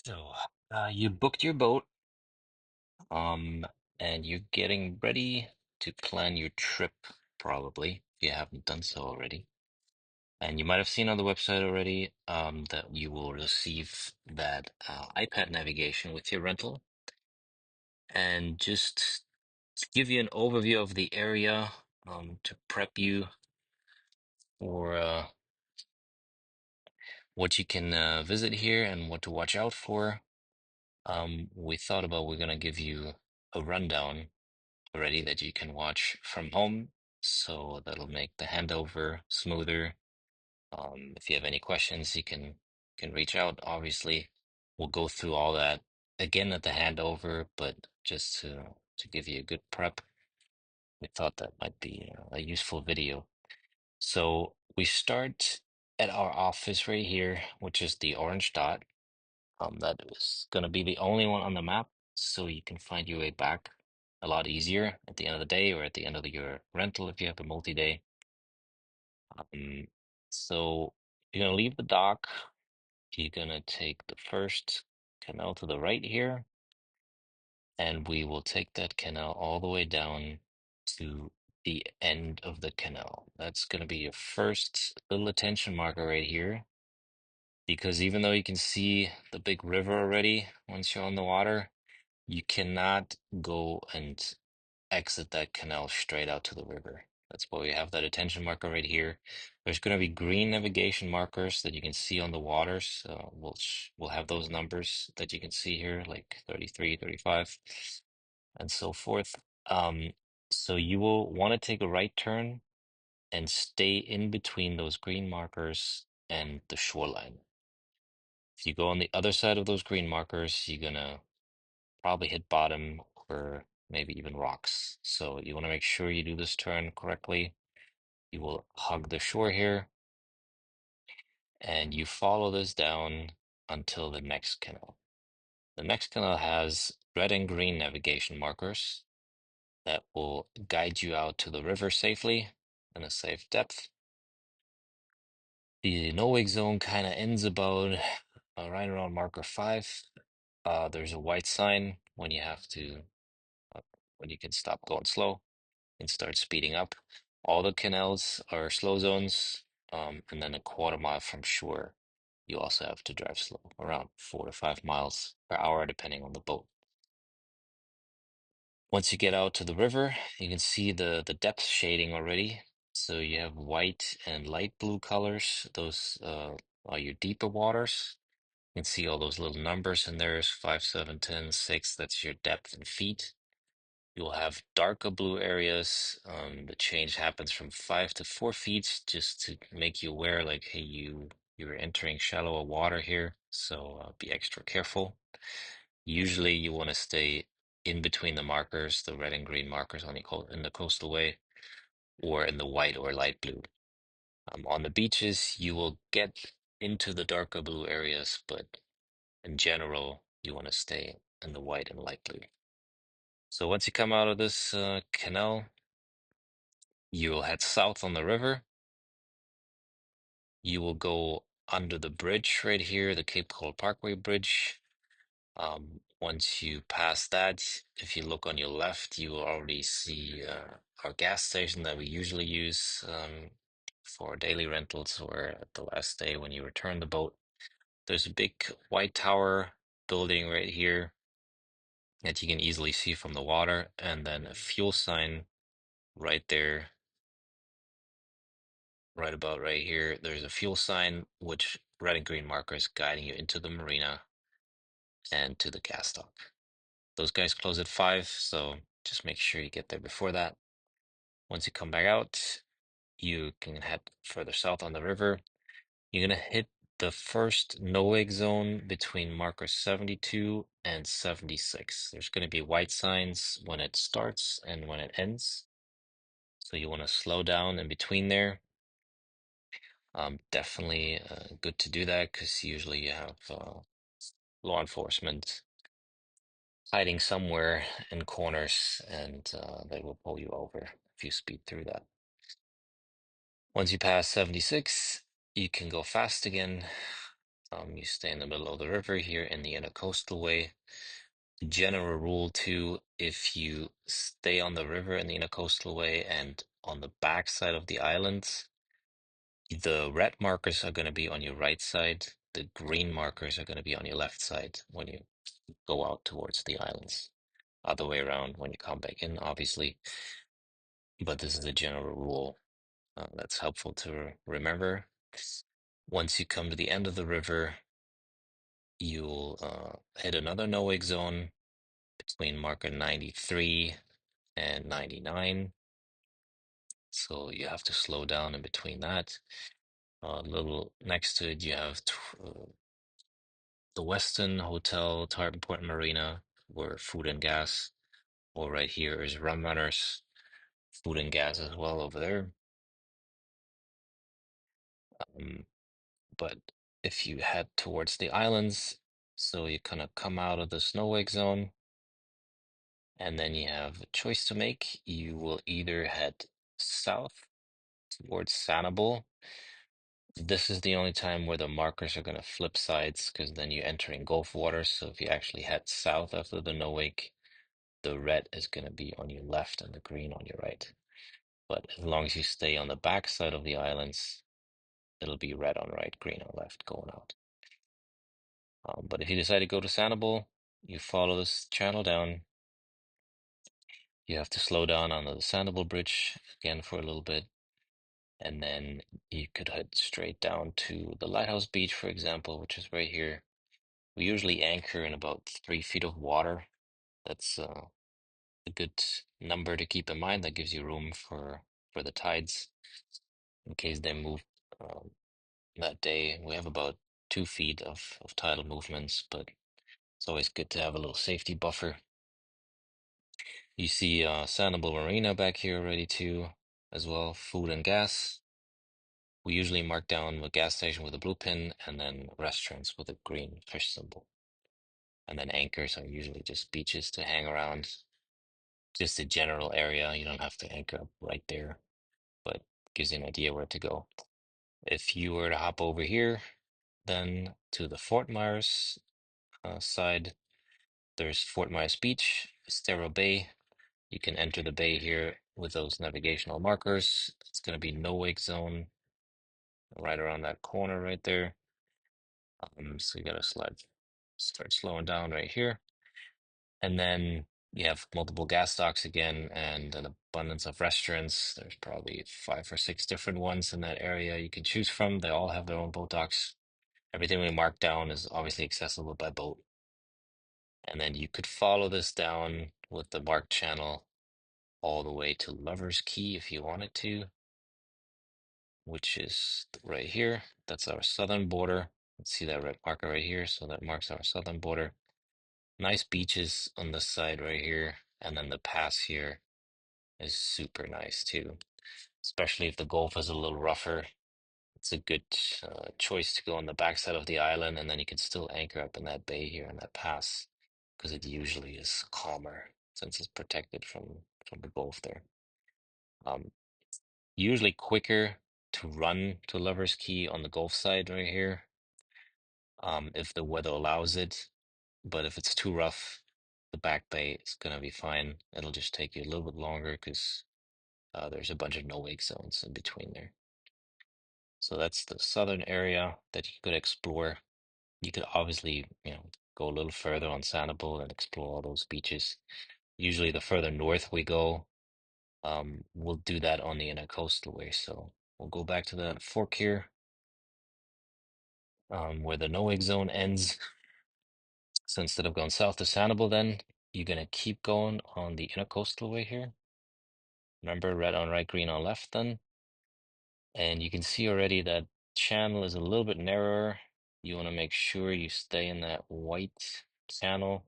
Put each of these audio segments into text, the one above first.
So, you booked your boat, um, and you're getting ready to plan your trip, probably, if you haven't done so already. And you might have seen on the website already, that you will receive that iPad navigation with your rental. And just to give you an overview of the area, to prep you for what you can visit here and what to watch out for. We thought about we're gonna give you a rundown already that you can watch from home. So that'll make the handover smoother. If you have any questions, you can reach out. Obviously, we'll go through all that again at the handover, but just to give you a good prep, we thought that might be a useful video. So we start at our office right here, which is the orange dot. That is going to be the only one on the map, so you can find your way back a lot easier at the end of the day or at the end of your rental if you have a multi-day. Um, so you're going to leave the dock. You're going to take the first canal to the right here, and we will take that canal all the way down to the end of the canal. That's going to be your first little attention marker right here, because even though you can see the big river already once you're on the water, you cannot go and exit that canal straight out to the river. That's why we have that attention marker right here. There's going to be green navigation markers that you can see on the waters. We'll have those numbers that you can see here, like 33, 35, and so forth. So you will want to take a right turn and stay in between those green markers and the shoreline. If you go on the other side of those green markers, you're gonna probably hit bottom or maybe even rocks. So you want to make sure you do this turn correctly. You will hug the shore here and you follow this down until the next canal. The next canal has red and green navigation markers that will guide you out to the river safely in a safe depth. The no-wake zone kind of ends about right around marker 5. There's a white sign when you have to, uh, when you can stop going slow and start speeding up. All the canals are slow zones, and then a quarter mile from shore, you also have to drive slow, around 4 to 5 miles per hour, depending on the boat. Once you get out to the river, you can see the depth shading already. So you have white and light blue colors. Those are your deeper waters. You can see all those little numbers in there is 5, 7, 10, 6. That's your depth in feet. You'll have darker blue areas. The change happens from 5 to 4 feet, just to make you aware, like, hey, you're entering shallower water here, so be extra careful. Usually, you want to stay in between the markers, the red and green markers on in the coastal way, or in the white or light blue. On the beaches, you will get into the darker blue areas, but in general, you want to stay in the white and light blue. So once you come out of this canal, you will head south on the river. You will go under the bridge right here, the Cape Coral Parkway Bridge. Once you pass that, if you look on your left, you will already see our gas station that we usually use for daily rentals or at the last day when you return the boat. There's a big white tower building right here that you can easily see from the water, and then a fuel sign right there, right about right here. There's a fuel sign, which red and green markers guiding you into the marina and to the gas dock. Those guys close at 5, so just make sure you get there before that. Once you come back out, you can head further south on the river. You're gonna hit the first no-wake zone between marker 72 and 76. There's gonna be white signs when it starts and when it ends. So you want to slow down in between there. Definitely good to do that because usually you have law enforcement hiding somewhere in corners and they will pull you over if you speed through that. Once you pass 76, you can go fast again You stay in the middle of the river here in the intercoastal way. General rule too, if you stay on the river in the intercoastal way and on the back side of the islands, the red markers are going to be on your right side. The green markers are going to be on your left side when you go out towards the islands. Other way around when you come back in, obviously. But this is a general rule that's helpful to remember. Once you come to the end of the river, you'll hit another no-wake zone between marker 93 and 99. So you have to slow down in between that. A little next to it, you have the Westin Hotel, Tarpon Point Marina, where food and gas. Or right here is Rum Runners, food and gas as well over there. Um, but if you head towards the islands, so you kind of come out of the snow wake zone, and then you have a choice to make. You will either head south towards Sanibel. This is the only time where the markers are going to flip sides because then you're entering Gulf waters. So if you actually head south after the no wake, the red is going to be on your left and the green on your right. But as long as you stay on the back side of the islands, it'll be red on right, green on left going out. But if you decide to go to Sanibel, you follow this channel down. You have to slow down on the Sanibel Bridge again for a little bit, and then you could head straight down to the Lighthouse Beach, for example, which is right here. We usually anchor in about 3 feet of water. That's a good number to keep in mind. That gives you room for the tides in case they move um, that day. We have about 2 feet of tidal movements, but it's always good to have a little safety buffer. You see Sanibel Marina back here already too, as well, food and gas. We usually mark down the gas station with a blue pin and then restaurants with a green fish symbol. And then anchors are usually just beaches to hang around, just a general area. You don't have to anchor up right there, but gives you an idea where to go. If you were to hop over here, then to the Fort Myers side, there's Fort Myers Beach, Estero Bay. You can enter the bay here with those navigational markers. It's going to be no wake zone right around that corner right there. So you got to start slowing down right here. And then you have multiple gas stocks again and an abundance of restaurants. There's probably 5 or 6 different ones in that area you can choose from. They all have their own boat docks. Everything we mark down is obviously accessible by boat. And then you could follow this down with the marked channel all the way to Lover's Key if you wanted to, which is right here. That's our southern border. Let's see that red marker right here. So that marks our southern border. Nice beaches on this side right here. And then the pass here is super nice too, especially if the Gulf is a little rougher. It's a good choice to go on the backside of the island, and then you can still anchor up in that bay here in that pass because it usually is calmer since it's protected from the Gulf there. Um, Usually quicker to run to Lover's Key on the Gulf side right here, if the weather allows it. But if it's too rough, the back bay is gonna be fine. It'll just take you a little bit longer because there's a bunch of no-wake zones in between there. So that's the southern area that you could explore. You could obviously, go a little further on Sanibel and explore all those beaches. Usually, the further north we go, we'll do that on the intercoastal way. So we'll go back to the fork here, where the no-wake zone ends. So instead of going south to Sanibel, then you're gonna keep going on the intercoastal way here. Remember, red on right, green on left, then. And you can see already that channel is a little bit narrower. You want to make sure you stay in that white channel.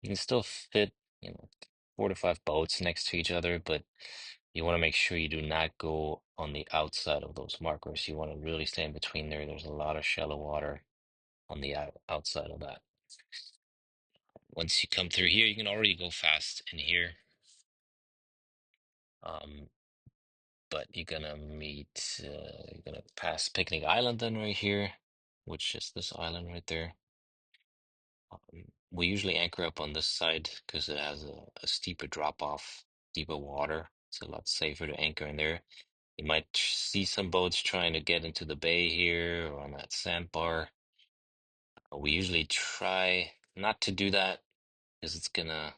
You can still fit, 4 to 5 boats next to each other, but you want to make sure you do not go on the outside of those markers. You want to really stay in between there. There's a lot of shallow water on the outside of that. Once you come through here, you can already go fast in here. Um, but you're gonna pass Picnic Island then right here. which is this island right there. We usually anchor up on this side because it has a steeper drop off, deeper water. It's a lot safer to anchor in there. You might see some boats trying to get into the bay here or on that sandbar. We usually try not to do that because it's gonna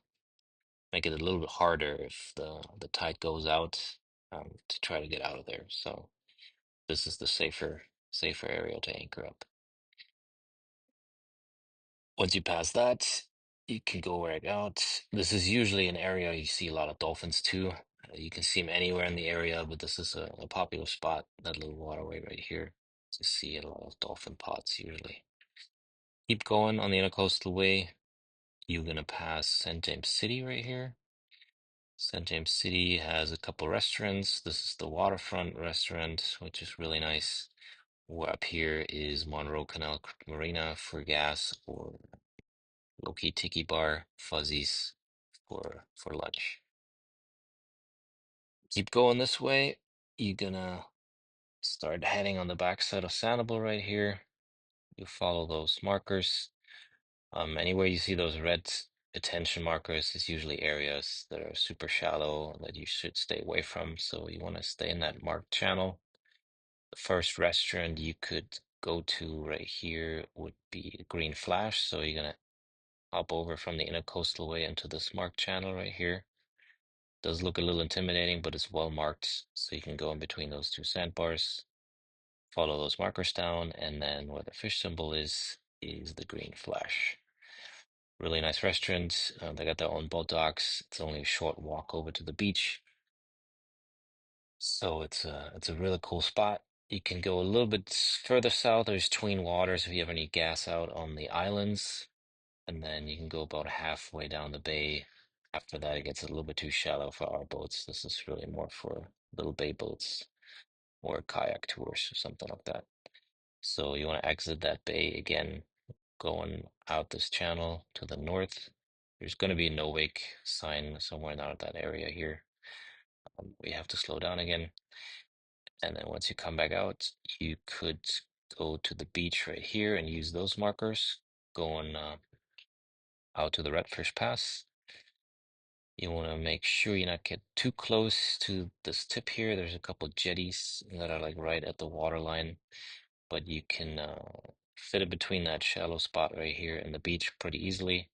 make it a little bit harder if the tide goes out to try to get out of there. So this is the safer area to anchor up. Once you pass that, you can go right out. This is usually an area you see a lot of dolphins too. You can see them anywhere in the area, but this is a popular spot, that little waterway right here, to see a lot of dolphin pods usually. Keep going on the intercoastal way. You're gonna pass St. James City right here. St. James City has a couple restaurants. This is the waterfront restaurant, which is really nice. Up here is Monroe Canal Marina for gas, or Loki Tiki Bar, Fuzzies for lunch. Keep going this way. You're gonna start heading on the backside of Sanibel right here. You follow those markers. Anywhere you see those red attention markers is usually areas that are super shallow that you should stay away from. So you want to stay in that marked channel. The first restaurant you could go to right here would be Green Flash. So you're gonna hop over from the intercoastal way into this marked channel right here. Does look a little intimidating, but it's well marked, so you can go in between those two sandbars, follow those markers down, and then where the fish symbol is the Green Flash. Really nice restaurant. They got their own boat docks. It's only a short walk over to the beach, so it's a really cool spot. You can go a little bit further south. There's Tween Waters if you have any gas out on the islands, and then you can go about halfway down the bay. After that, it gets a little bit too shallow for our boats. This is really more for little bay boats or kayak tours or something like that. So you want to exit that bay again, going out this channel to the north. There's going to be a no wake sign somewhere out of that area here. We have to slow down again. And then once you come back out, you could go to the beach right here and use those markers going out to the Redfish Pass. You want to make sure you not get too close to this tip here. There's a couple jetties that are like right at the water line, but you can fit it between that shallow spot right here and the beach pretty easily.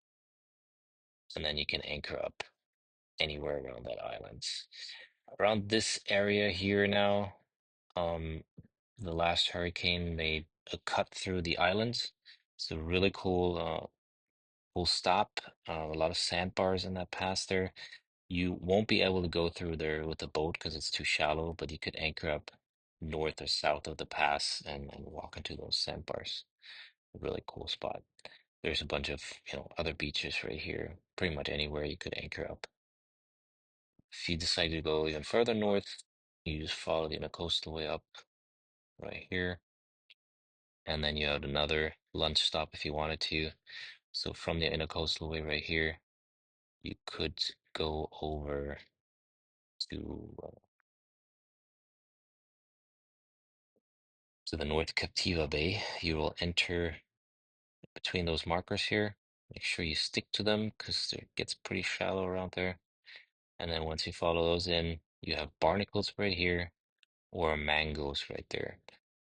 And then you can anchor up anywhere around that island. Around this area here now, um, the last hurricane made a cut through the island. It's a really cool stop. A lot of sandbars in that pass there. You won't be able to go through there with a boat because it's too shallow, but you could anchor up north or south of the pass and walk into those sandbars. A really cool spot. There's a bunch of, other beaches right here. Pretty much anywhere you could anchor up. If you decide to go even further north, you just follow the coastal way up right here. And then you have another lunch stop if you wanted to. So from the intercoastal way right here, you could go over to the North Captiva Bay. You will enter between those markers here. Make sure you stick to them because it gets pretty shallow around there. And then once you follow those in, you have barnacles right here or mangoes right there.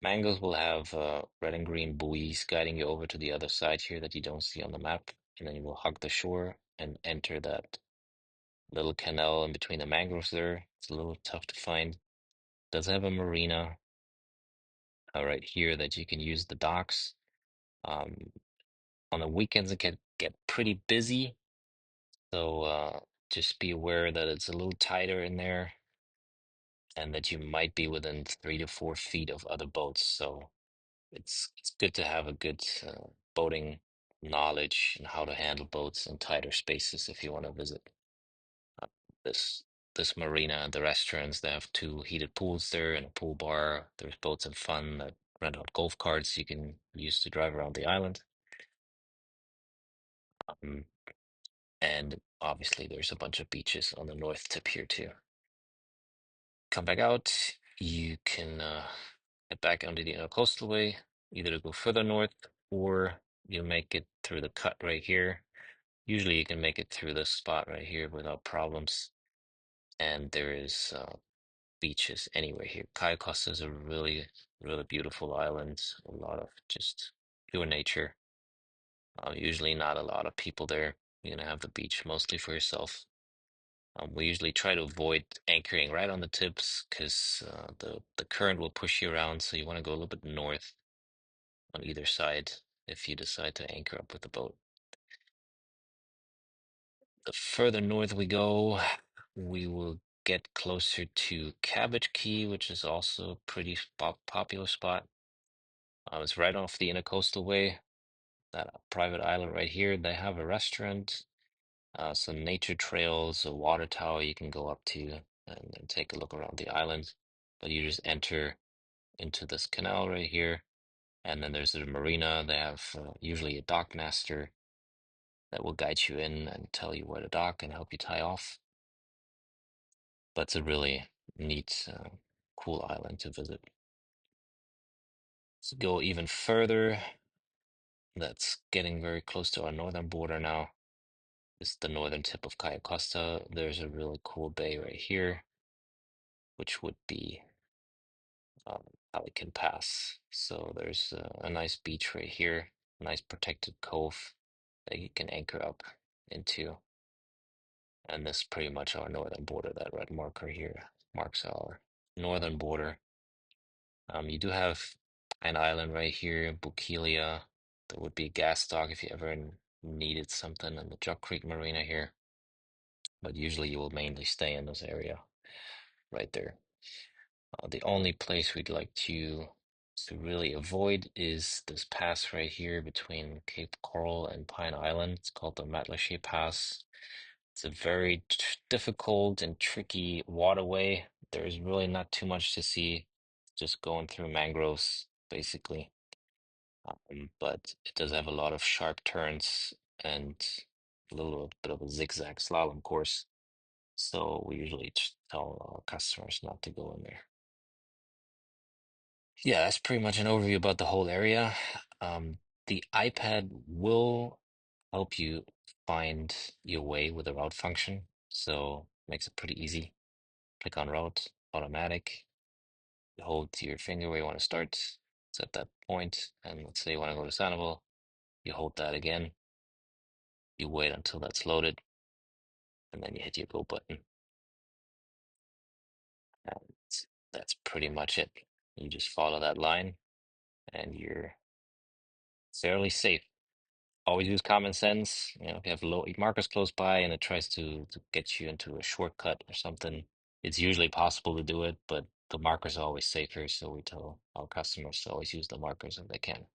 Mangoes will have red and green buoys guiding you over to the other side here that you don't see on the map. And then you will hug the shore and enter that little canal in between the mangroves there. It's a little tough to find. Does have a marina right here that you can use the docks. Um, on the weekends it can get pretty busy, so just be aware that it's a little tighter in there and that you might be within 3 to 4 feet of other boats. So it's good to have a good boating knowledge and how to handle boats in tighter spaces if you want to visit uh, this this marina. The restaurants, they have two heated pools there and a pool bar. There's boats and fun that rent out golf carts you can use to drive around the island. Um, and obviously there's a bunch of beaches on the north tip here too. Come back out, you can head back onto the coastal way. either to go further north or you make it through the cut right here. Usually you can make it through this spot right here without problems. And there is beaches anywhere here. Cayo Costa is a really, really beautiful island. A lot of just pure nature. Usually not a lot of people there. You're gonna have the beach mostly for yourself. We usually try to avoid anchoring right on the tips because the current will push you around. So you want to go a little bit north on either side if you decide to anchor up with the boat. The further north we go, we will get closer to Cabbage Key, which is also a pretty popular spot. It's right off the Intercoastal Way, that private island right here. They have a restaurant, some nature trails, a water tower you can go up to and take a look around the island. But you just enter into this canal right here, and then there's a marina. They have usually a dock master that will guide you in and tell you where to dock and help you tie off. But it's a really neat, cool island to visit. So go even further. That's getting very close to our northern border now. This is the northern tip of Cayo Costa. There's a really cool bay right here, which would be um, Pelican Pass. So there's a nice beach right here, a nice protected cove that you can anchor up into. And this is pretty much our northern border. That red marker here marks our northern border. You do have an island right here, Bukilia. There would be a gas dock if you ever needed something in the Jock Creek Marina here. But usually you will mainly stay in this area right there. The only place we'd like to really avoid is this pass right here between Cape Coral and Pine Island. It's called the Matlacha Pass. It's a very difficult and tricky waterway. There's really not too much to see, just going through mangroves, basically. But it does have a lot of sharp turns and a little bit of a zigzag slalom course. So we usually tell our customers not to go in there. Yeah, that's pretty much an overview about the whole area. The iPad will help you find your way with the route function, so makes it pretty easy. Click on route, automatic. You hold your finger where you want to start. It's at that point, and let's say you want to go to Sanibel, you hold that again. You wait until that's loaded, and then you hit your go button. And that's pretty much it. You just follow that line, and you're fairly safe. Always use common sense. You know, if you have low markers close by and it tries to get you into a shortcut or something, it's usually possible to do it, but the markers are always safer, so we tell our customers to always use the markers if they can.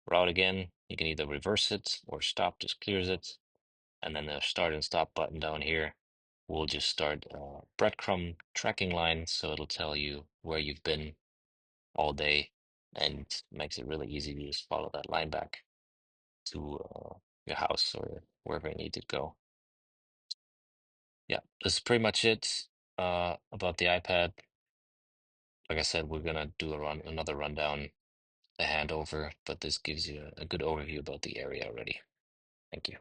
Route again, you can either reverse it or stop, just clears it. And then the start and stop button down here will just start a breadcrumb tracking line, so it'll tell you where you've been all day and makes it really easy to just follow that line back to your house or wherever you need to go. Yeah, this is pretty much it about the iPad. Like I said, we're gonna do another rundown, a handover, but this gives you a good overview about the area already. Thank you.